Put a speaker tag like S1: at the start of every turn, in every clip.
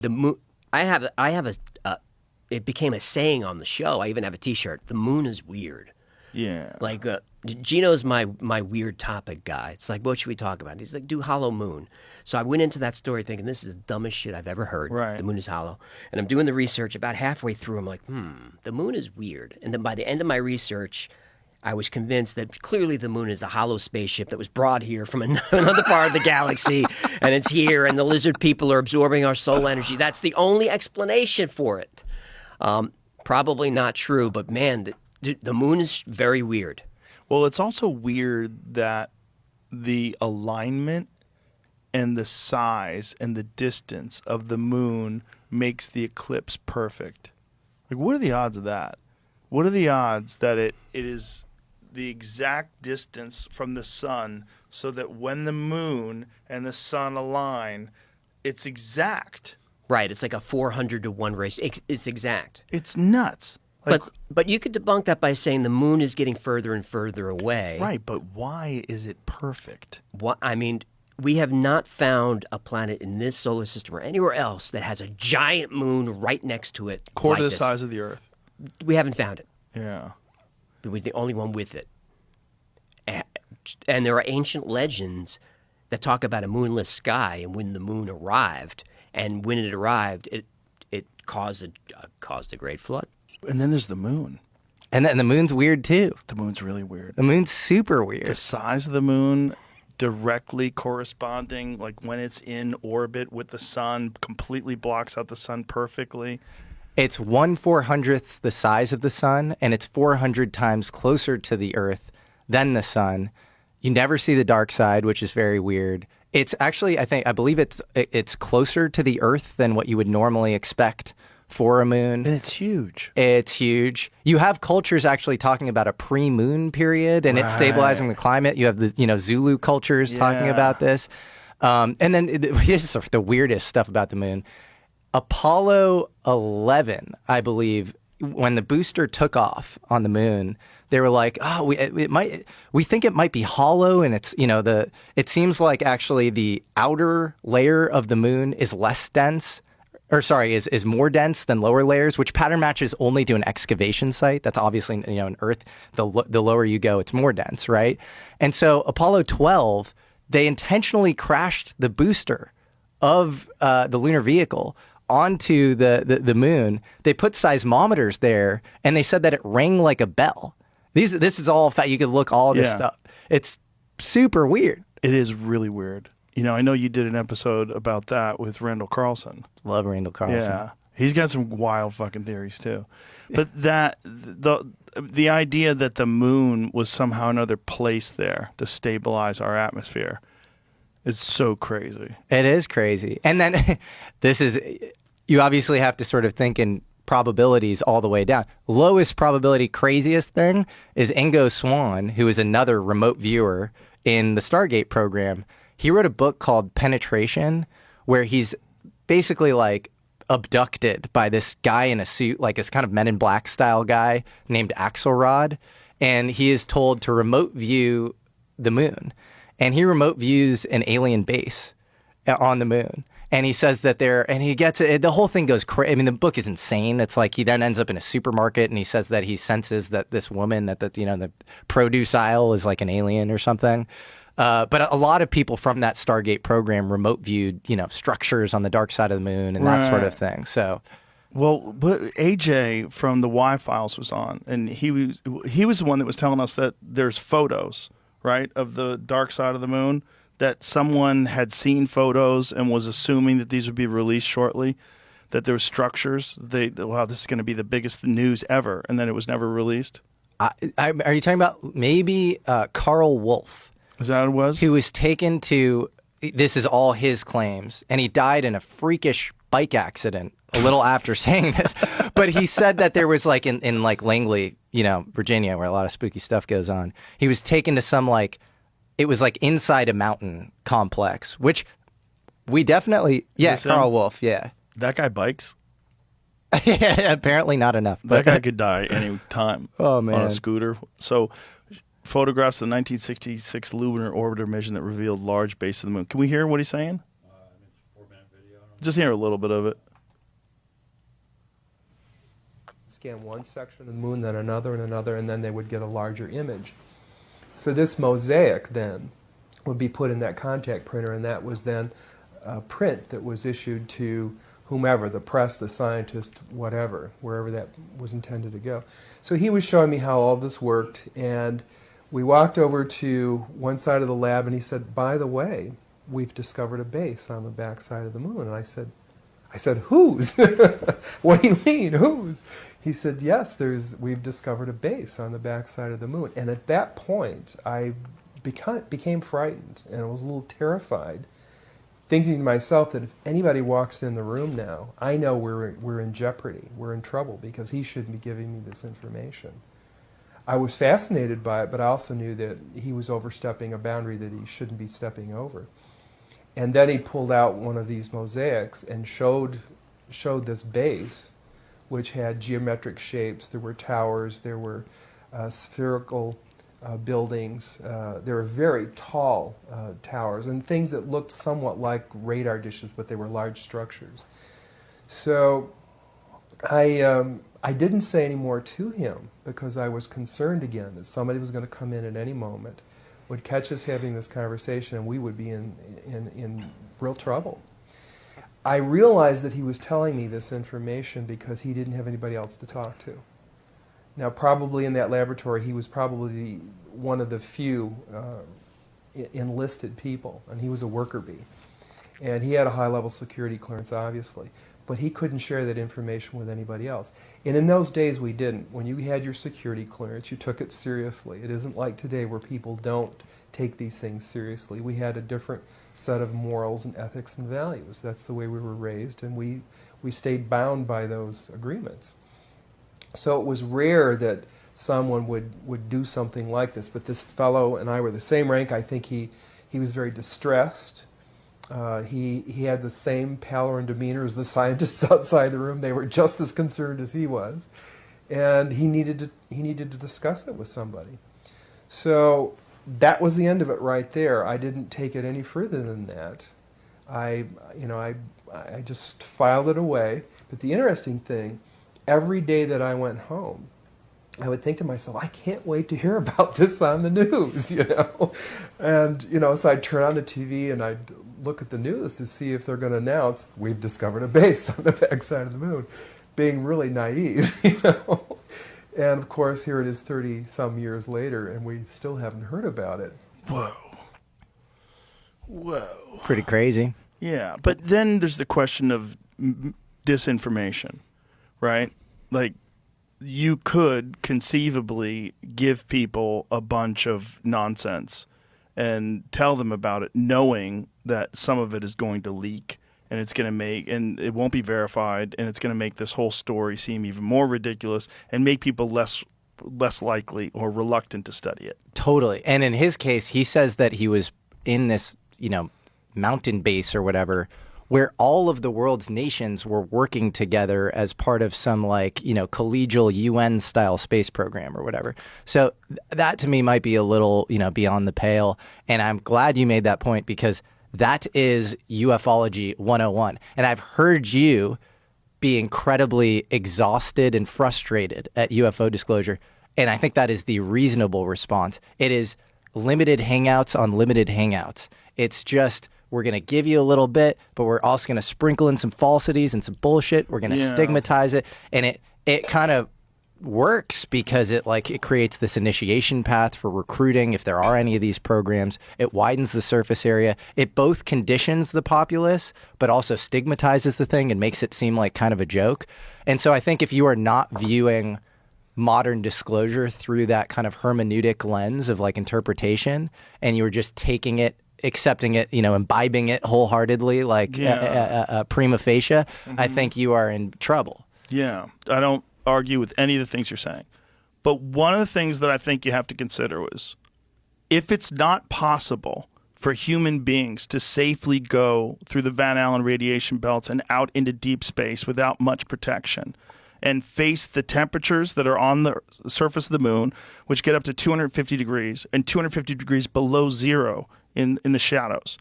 S1: The moon. I have a. It became a saying on the show. I even have a T-shirt. The moon is weird.
S2: Yeah.
S1: Like Gino's my weird topic guy. It's like, what should we talk about? He's like, do hollow moon. So I went into that story thinking this is the dumbest shit I've ever heard.
S2: Right.
S1: The moon is hollow, and I'm doing the research. About halfway through, I'm like, the moon is weird. And then by the end of my research, I was convinced that clearly the moon is a hollow spaceship that was brought here from another part of the galaxy, and it's here, and the lizard people are absorbing our soul energy. That's the only explanation for it. Probably not true, but man, the moon is very weird.
S2: Well, it's also weird that the alignment and the size and the distance of the moon makes the eclipse perfect. Like, what are the odds of that? What are the odds that it is the exact distance from the sun so that when the moon and the sun align, it's exact?
S1: Right, it's like a 400 to 1 race. It's exact.
S2: It's nuts. Like,
S1: But you could debunk that by saying the moon is getting further and further away.
S2: right, but why is it perfect?
S1: I mean, we have not found a planet in this solar system or anywhere else that has a giant moon right next to it.
S2: Quarter
S1: like
S2: the
S1: this.
S2: size of the Earth.
S1: We haven't found it.
S2: Yeah.
S1: We're the only one with it. And there are ancient legends that talk about a moonless sky and when the moon arrived. And when it arrived, it caused a great flood.
S2: And then there's the moon.
S3: And then the moon's weird too.
S2: The moon's really weird.
S3: The moon's super
S2: The
S3: weird.
S2: size of the moon directly corresponding, like when it's in orbit with the sun, completely blocks out the sun perfectly.
S3: It's 1/400th the size of the sun, and it's 400 times closer to the Earth than the sun. You never see the dark side, which is very weird. It's actually, I believe it's closer to the Earth than what you would normally expect for a moon.
S2: And it's huge.
S3: It's huge. You have cultures actually talking about a pre-moon period and it's stabilizing the climate. You have the Zulu cultures talking
S2: Yeah.
S3: about this. And then here's the weirdest stuff about the moon. Apollo 11, I believe, when the booster took off on the moon, they were like, "Oh, we think it might be hollow," and it's it seems like actually the outer layer of the moon is less dense, or sorry, is more dense than lower layers, which pattern matches only to an excavation site. That's obviously in Earth. The lower you go, it's more dense, right? And so Apollo 12, they intentionally crashed the booster of the lunar vehicle onto the moon. They put seismometers there, and they said that it rang like a bell. This is all fact. You could look all this
S2: Yeah.
S3: stuff. It's super weird.
S2: It is really weird. I know you did an episode about that with Randall Carlson.
S3: Love Randall Carlson.
S2: Yeah. He's got some wild fucking theories too. But the idea that the moon was somehow another place there to stabilize our atmosphere is so crazy.
S3: It is crazy. And then you obviously have to sort of think in probabilities all the way down. Lowest probability, craziest thing is Ingo Swann, who is another remote viewer in the Stargate program. He wrote a book called Penetration, where he's basically like abducted by this guy in a suit, like this kind of Men in Black style guy named Axelrod. And he is told to remote view the moon. And he remote views an alien base on the moon. And he says that he gets it. The whole thing goes crazy. I mean, the book is insane. It's like he then ends up in a supermarket and he says that he senses that this woman the produce aisle is like an alien or something. But a lot of people from that Stargate program remote viewed, structures on the dark side of the moon and that sort of thing. So,
S2: well, but AJ from the Y Files was on, and he was the one that was telling us that there's photos, right, of the dark side of the moon, that someone had seen photos and was assuming that these would be released shortly, that there were structures. Wow, this is going to be the biggest news ever, and then it was never released.
S3: are you talking about maybe Carl Wolf?
S2: Is that what it was?
S3: Who was taken to, this is all his claims, and he died in a freakish bike accident a little after saying this. But he said that there was like in like Langley, Virginia, where a lot of spooky stuff goes on. He was taken to it was like inside a mountain complex, which we definitely, Carl Wolf, yeah.
S2: That guy bikes.
S3: Apparently not enough.
S2: That guy could die any time
S3: Oh, man.
S2: on a scooter. So photographs of the 1966 lunar orbiter mission that revealed large base of the moon. Can we hear what he's saying?
S4: It's a 4-minute video.
S2: Just hear a little bit of it.
S4: scan one section of the moon, then another and another, and then they would get a larger image. So this mosaic then would be put in that contact printer, and that was then a print that was issued to whomever, the press, the scientist, whatever, wherever that was intended to go. So he was showing me how all this worked, and we walked over to one side of the lab, and he said, by the way, we've discovered a base on the back side of the moon. And I said, whose? What do you mean, whose? He said, yes, we've discovered a base on the back side of the moon. And at that point, I became frightened, and I was a little terrified, thinking to myself that if anybody walks in the room now, I know we're in jeopardy, we're in trouble, because he shouldn't be giving me this information. I was fascinated by it, but I also knew that he was overstepping a boundary that he shouldn't be stepping over. And then he pulled out one of these mosaics and showed this base, which had geometric shapes. There were towers, there were spherical buildings, there were very tall towers, and things that looked somewhat like radar dishes, but they were large structures. So I didn't say any more to him because I was concerned again that somebody was going to come in at any moment, would catch us having this conversation, and we would be in real trouble. I realized that he was telling me this information because he didn't have anybody else to talk to. Now, probably in that laboratory, he was probably one of the few enlisted people, and he was a worker bee. And he had a high-level security clearance, obviously, but he couldn't share that information with anybody else. And in those days, we didn't. When you had your security clearance, you took it seriously. It isn't like today where people don't take these things seriously. We had a different set of morals and ethics and values. That's the way we were raised, and we stayed bound by those agreements. So it was rare that someone would do something like this, but this fellow and I were the same rank. I think he was very distressed. He had the same pallor and demeanor as the scientists outside the room. They were just as concerned as he was, and he needed to discuss it with somebody. So that was the end of it right there. I didn't take it any further than that. I just filed it away. But the interesting thing, every day that I went home, I would think to myself, I can't wait to hear about this on the news, And, so I'd turn on the TV and I'd look at the news to see if they're going to announce, we've discovered a base on the backside of the moon, being really naive, And, of course, here it is 30-some years later, and we still haven't heard about it.
S2: Whoa.
S3: Pretty crazy.
S2: Yeah, but then there's the question of disinformation, right? Like, you could conceivably give people a bunch of nonsense and tell them about it, knowing that some of it is going to leak, and it's going to and it won't be verified, and it's going to make this whole story seem even more ridiculous and make people less likely or reluctant to study it.
S3: Totally. And in his case, he says that he was in this, mountain base or whatever, where all of the world's nations were working together as part of some collegial UN style space program or whatever. So that to me might be a little, beyond the pale. And I'm glad you made that point, because that is ufology 101. And I've heard you be incredibly exhausted and frustrated at UFO disclosure. And I think that is the reasonable response. It is limited hangouts on limited hangouts. It's just, we're going to give you a little bit, but we're also going to sprinkle in some falsities and some bullshit. We're going to stigmatize it. And it kind of works because it creates this initiation path for recruiting if there are any of these programs. It widens the surface area. It both conditions the populace, but also stigmatizes the thing and makes it seem like kind of a joke. And so I think if you are not viewing modern disclosure through that kind of hermeneutic lens of interpretation, and you were just taking it, accepting it, imbibing it wholeheartedly, prima facie, I think you are in trouble.
S2: Yeah, I don't argue with any of the things you're saying. But one of the things that I think you have to consider is, if it's not possible for human beings to safely go through the Van Allen radiation belts and out into deep space without much protection, and face the temperatures that are on the surface of the moon, which get up to 250 degrees and 250 degrees below zero in the shadows,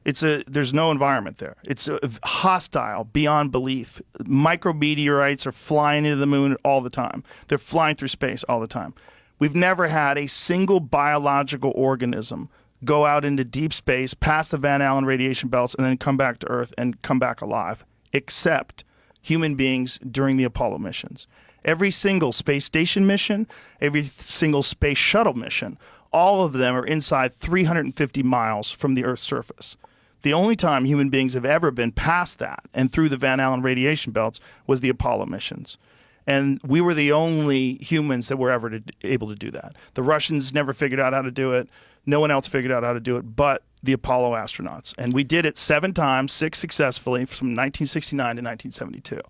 S2: There's no environment there. It's hostile beyond belief. Micrometeorites are flying into the moon all the time. They're flying through space all the time. We've never had a single biological organism go out into deep space, past the Van Allen radiation belts, and then come back to Earth and come back alive, except human beings during the Apollo missions. Every single space station mission, every single space shuttle mission, all of them are inside 350 miles from the Earth's surface. The only time human beings have ever been past that and through the Van Allen radiation belts was the Apollo missions. And we were the only humans that were ever able to do that. The Russians never figured out how to do it. No one else figured out how to do it but the Apollo astronauts. And we did it 7 times, 6 successfully from 1969 to 1972.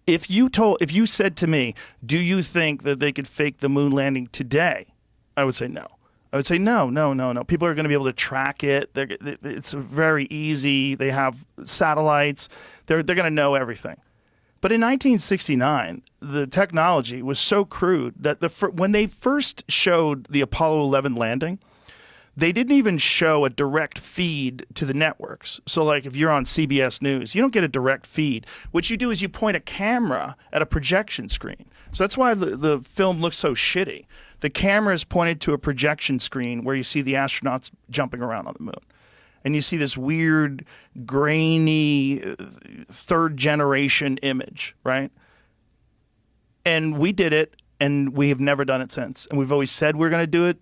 S2: If you said to me, do you think that they could fake the moon landing today? I would say no. I would say no. People are going to be able to track it. It's very easy. They have satellites. They're going to know everything. But in 1969, the technology was so crude that when they first showed the Apollo 11 landing, they didn't even show a direct feed to the networks. So like if you're on CBS News, you don't get a direct feed. What you do is you point a camera at a projection screen. So that's why the film looks so shitty. The camera is pointed to a projection screen where you see the astronauts jumping around on the moon. And you see this weird, grainy, third-generation image, right? And we did it, and we have never done it since. And we've always said we're going to do it,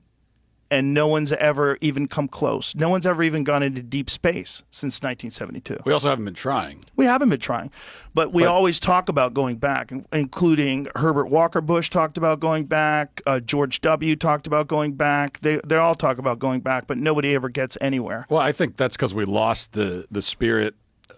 S2: and no one's ever even come close. No one's ever even gone into deep space since 1972.
S5: We also haven't been trying.
S2: We haven't been trying. But we always talk about going back, including Herbert Walker Bush talked about going back, George W. talked about going back. They all talk about going back, but nobody ever gets anywhere.
S5: Well, I think that's because we lost the spirit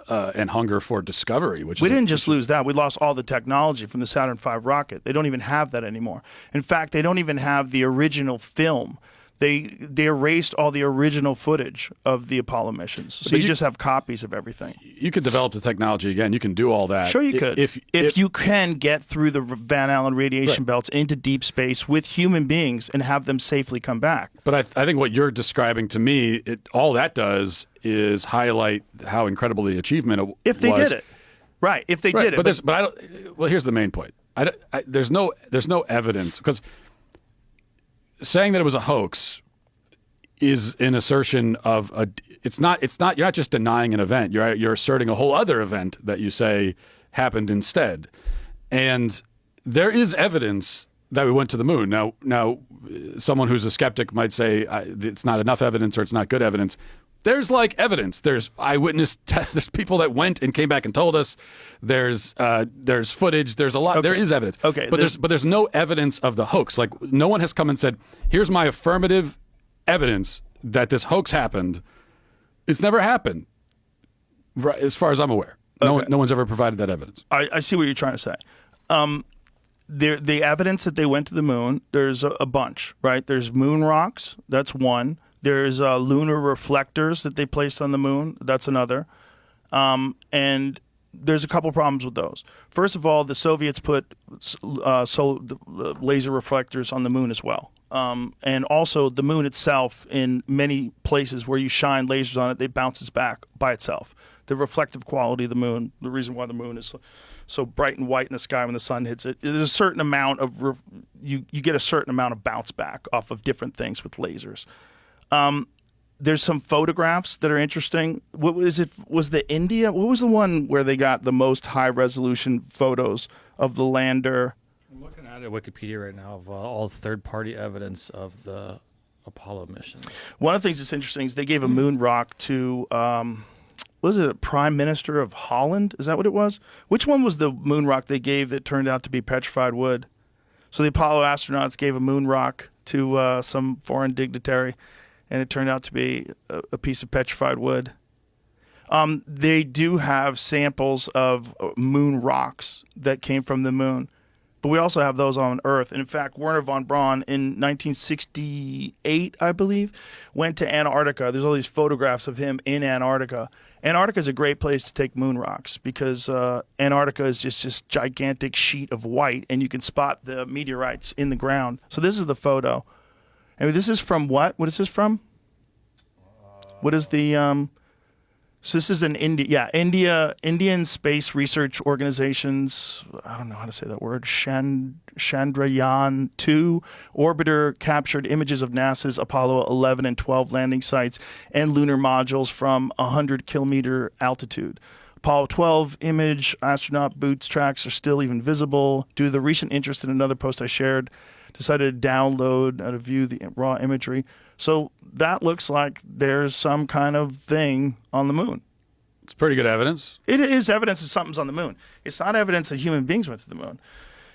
S5: and hunger for discovery. We
S2: didn't just lose that. We lost all the technology from the Saturn V rocket. They don't even have that anymore. In fact, they don't even have the original film. They erased all the original footage of the Apollo missions. So you just have copies of everything.
S5: You could develop the technology again. You can do all that.
S2: Sure you could. If you can get through the Van Allen radiation belts into deep space with human beings and have them safely come back.
S5: But I think what you're describing to me, all that does is highlight how incredible the achievement was.
S2: If they did it. Right, if they did it.
S5: But I don't. Well, here's the main point. There's no evidence, because saying that it was a hoax is an assertion of a. It's not. You're not just denying an event. You're asserting a whole other event that you say happened instead. And there is evidence that we went to the moon. Now, someone who's a skeptic might say it's not enough evidence or it's not good evidence. There's evidence. There's eyewitness. There's people that went and came back and told us. There's footage. There's a lot. Okay. There is evidence.
S2: Okay.
S5: But there's no evidence of the hoax. No one has come and said, "Here's my affirmative evidence that this hoax happened." It's never happened, right, as far as I'm aware.
S2: Okay.
S5: No one's ever provided that evidence.
S2: I see what you're trying to say. The evidence that they went to the moon, there's a bunch, right? There's moon rocks. That's one. There's lunar reflectors that they placed on the moon. That's another. And there's a couple problems with those. First of all, the Soviets put laser reflectors on the moon as well. And also the moon itself, in many places where you shine lasers on it, it bounces back by itself. The reflective quality of the moon, the reason why the moon is so bright and white in the sky when the sun hits it, there's a certain amount of you get a certain amount of bounce back off of different things with lasers. There's some photographs that are interesting. What was it? Was the India? What was the one where they got the most high resolution photos of the lander?
S6: I'm looking at Wikipedia right now of all third-party evidence of the Apollo mission.
S2: One of the things that's interesting is they gave a moon rock to, was it a prime minister of Holland? Is that what it was? Which one was the moon rock they gave that turned out to be petrified wood? So the Apollo astronauts gave a moon rock to some foreign dignitary, and it turned out to be a piece of petrified wood. They do have samples of moon rocks that came from the moon, but we also have those on Earth. And in fact, Wernher von Braun in 1968, I believe, went to Antarctica. There's all these photographs of him in Antarctica. Antarctica is a great place to take moon rocks because Antarctica is just this gigantic sheet of white, and you can spot the meteorites in the ground. So this is the photo. And this is from what? What is this from? What is the so this is an Indian Space Research Organization's, I don't know how to say that word, Chandrayaan-2 orbiter captured images of NASA's Apollo 11 and 12 landing sites and lunar modules from 100-kilometer altitude. Apollo 12 image astronaut boots tracks are still even visible. Due to the recent interest in another post I shared, decided to download to view the raw imagery. So that looks like there's some kind of thing on the moon.
S5: It's pretty good evidence.
S2: It is evidence that something's on the moon. It's not evidence that human beings went to the moon.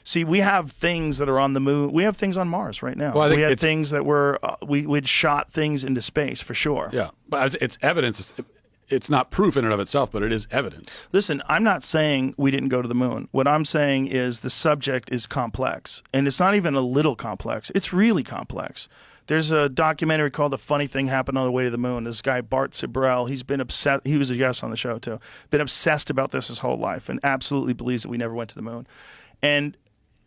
S2: See, we have things that are on the moon. We have things on Mars right now.
S5: Well, I think
S2: we had
S5: it's-
S2: things that were, we'd shot things into space for sure.
S5: Yeah, but it's evidence. It's not proof in and of itself, but it is evidence.
S2: Listen, I'm not saying we didn't go to the moon. What I'm saying is the subject is complex. And it's not even a little complex. It's really complex. There's a documentary called The Funny Thing Happened on the Way to the Moon. This guy, Bart Sibrel, he's been obsessed. He was a guest on the show, too. Been obsessed about this his whole life and absolutely believes that we never went to the moon. And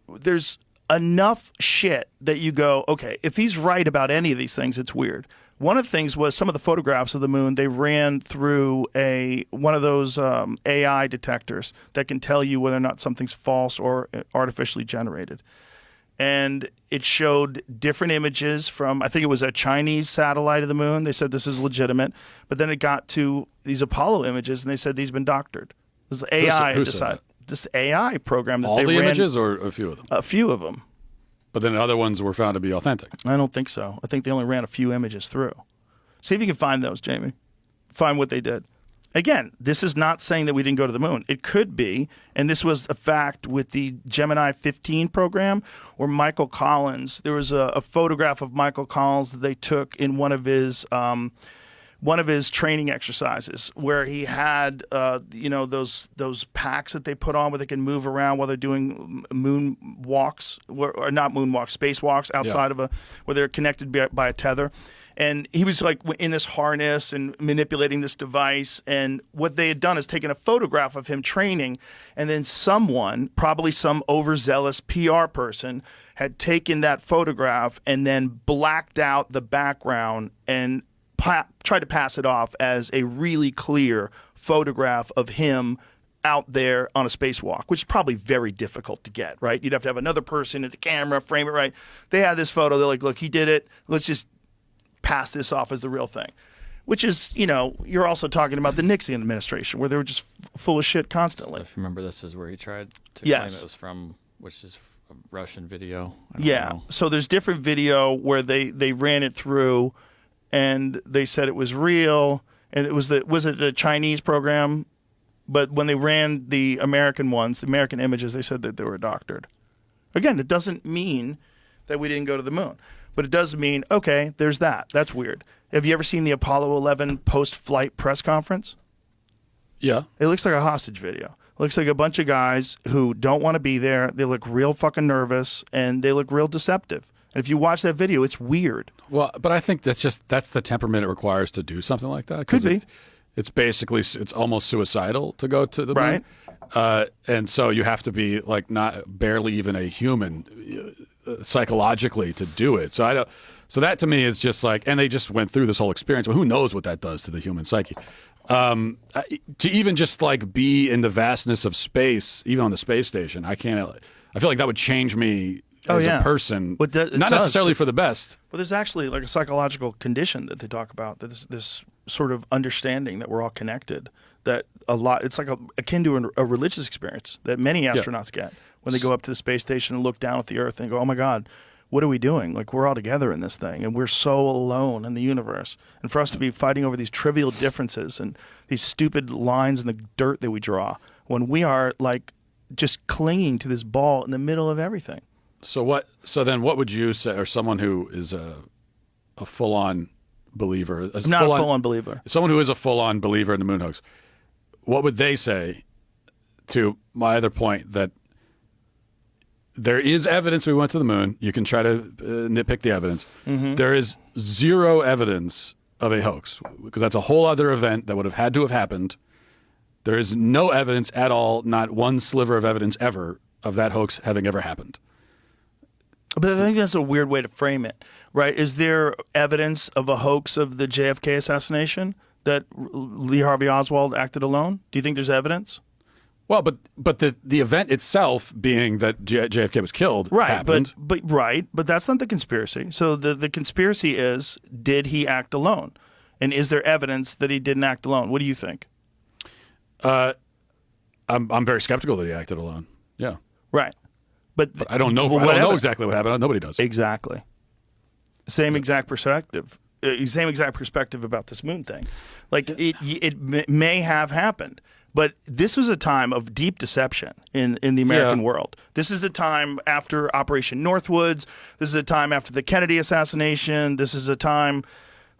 S2: there's enough shit that you go, okay, if he's right about any of these things, it's weird. One of the things was some of the photographs of the moon, they ran through one of those AI detectors that can tell you whether or not something's false or artificially generated. And it showed different images from, I think it was a Chinese satellite of the moon. They said this is legitimate. But then it got to these Apollo images, and they said these have been doctored. This is AI.
S5: Who said that?
S2: This AI program that
S5: All
S2: they
S5: the
S2: ran.
S5: images or a few of them?
S2: A few of them.
S5: But then other ones were found to be authentic.
S2: I don't think so. I think they only ran a few images through. See if you can find those, Jamie. Find what they did. Again, this is not saying that we didn't go to the moon. It could be, and this was a fact with the Gemini 15 program, or Michael Collins. There was a photograph of Michael Collins that they took in one of his training exercises, where he had those packs that they put on where they can move around while they're doing moon walks, or not moon walks, space walks outside of where they're connected by a tether. And he was like in this harness and manipulating this device. And what they had done is taken a photograph of him training, and then someone, probably some overzealous PR person, had taken that photograph and then blacked out the background and tried to pass it off as a really clear photograph of him out there on a spacewalk, which is probably very difficult to get, right? You'd have to have another person at the camera, frame it right. They had this photo. They're like, look, he did it. Let's just pass this off as the real thing, which is, you're also talking about the Nixon administration where they were just full of shit constantly.
S6: If you remember, this is where he tried to
S2: Yes.
S6: claim it was from, which is a Russian video. I don't know.
S2: So there's different video where they ran it through and they said it was real. And was it the Chinese program? But when they ran the American ones, the American images, they said that they were doctored. Again, it doesn't mean that we didn't go to the moon. But it does mean, okay, there's that. That's weird. Have you ever seen the Apollo 11 post-flight press conference?
S5: Yeah.
S2: It looks like a hostage video. It looks like a bunch of guys who don't want to be there. They look real fucking nervous, and they look real deceptive. And if you watch that video, it's weird.
S5: Well, but I think that's the temperament it requires to do something like that. 'Cause
S2: Could be.
S5: It's almost suicidal to go to the moon.
S2: Right.
S5: And so you have to be like barely even a human psychologically to do it. So that to me is just like, and they just went through this whole experience. But who knows what that does to the human psyche? To even just like be in the vastness of space, even on the space station, I feel like that would change me as a person,
S2: But it
S5: not
S2: does.
S5: necessarily for the best.
S2: But there's actually like a psychological condition that they talk about. That this sort of understanding that we're all connected. That it's like akin to a religious experience that many astronauts get when they go up to the space station and look down at the Earth and go, "Oh my God, what are we doing? Like we're all together in this thing, and we're so alone in the universe." And for us to be fighting over these trivial differences and these stupid lines in the dirt that we draw, when we are like just clinging to this ball in the middle of everything.
S5: So then, what would you say, or someone who is a full-on believer?
S2: I'm not a full-on believer.
S5: Someone who is a full-on believer in the moon hoax. What would they say to my other point that there is evidence we went to the moon? You can try to nitpick the evidence.
S2: Mm-hmm.
S5: There is zero evidence of a hoax because that's a whole other event that would have had to have happened. There is no evidence at all, not one sliver of evidence ever, of that hoax having ever happened.
S2: But I think that's a weird way to frame it, right? Is there evidence of a hoax of the JFK assassination that Lee Harvey Oswald acted alone? Do you think there's evidence?
S5: Well, but the event itself being that JFK was killed happened.
S2: But that's not the conspiracy. So the conspiracy is, did he act alone? And is there evidence that he didn't act alone? What do you think?
S5: I'm very skeptical that he acted alone. Yeah.
S2: Right. But
S5: I don't know. I don't know exactly what happened. Nobody does.
S2: Exactly. Same exact perspective. Same exact perspective about this moon thing. Like it may have happened, but this was a time of deep deception in the American world. This is a time after Operation Northwoods. This is a time after the Kennedy assassination. This is a time.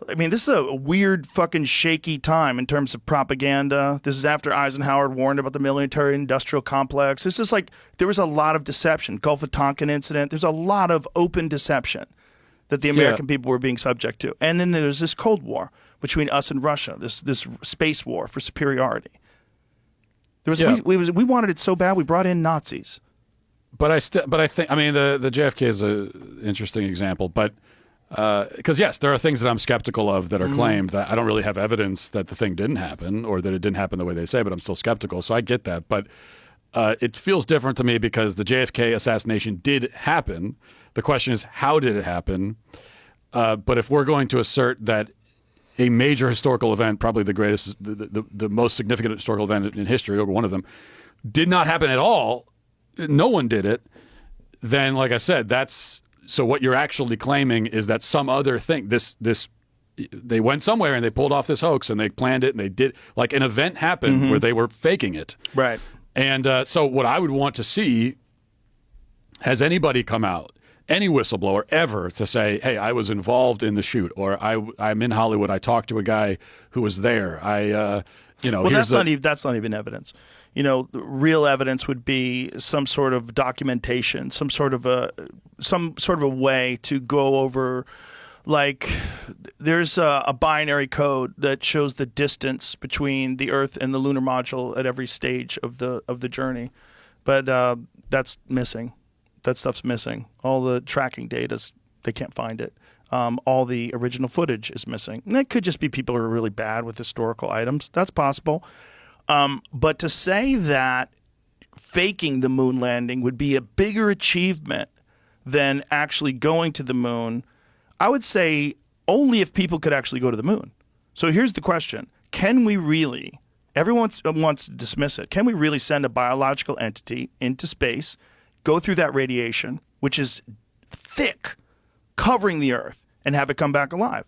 S2: I mean, this is a weird, fucking shaky time in terms of propaganda. This is after Eisenhower warned about the military-industrial complex. This is like, there was a lot of deception. Gulf of Tonkin incident. There's a lot of open deception that the American people were being subject to. And then there's this Cold War between us and Russia, this space war for superiority. There was we wanted it so bad we brought in Nazis.
S5: But I think, I mean, the JFK is an interesting example, but because yes, there are things that I'm skeptical of that are claimed that I don't really have evidence that the thing didn't happen or that it didn't happen the way they say, but I'm still skeptical. So I get that, but it feels different to me because the JFK assassination did happen. The question is, how did it happen? But if we're going to assert that a major historical event, probably the greatest, the most significant historical event in history, or one of them, did not happen at all, no one did it, then like I said, so what you're actually claiming is that some other thing, they went somewhere and they pulled off this hoax and they planned it and they did, like an event happened where they were faking it.
S2: Right.
S5: And so what I would want to see, has anybody come out, any whistleblower ever, to say, hey, I was involved in the shoot, or I'm in Hollywood, I talked to a guy who was there. Well,
S2: that's not even evidence. You know, the real evidence would be some sort of documentation, some sort of a way to go over, like there's a binary code that shows the distance between the Earth and the lunar module at every stage of the journey, but that's missing. That stuff's missing. All the tracking data, they can't find it. All the original footage is missing. And that could just be people who are really bad with historical items. That's possible. But to say that faking the moon landing would be a bigger achievement than actually going to the moon, I would say only if people could actually go to the moon. So here's the question. Can we really, everyone wants to dismiss it, can we really send a biological entity into space, go through that radiation, which is thick, covering the Earth, and have it come back alive?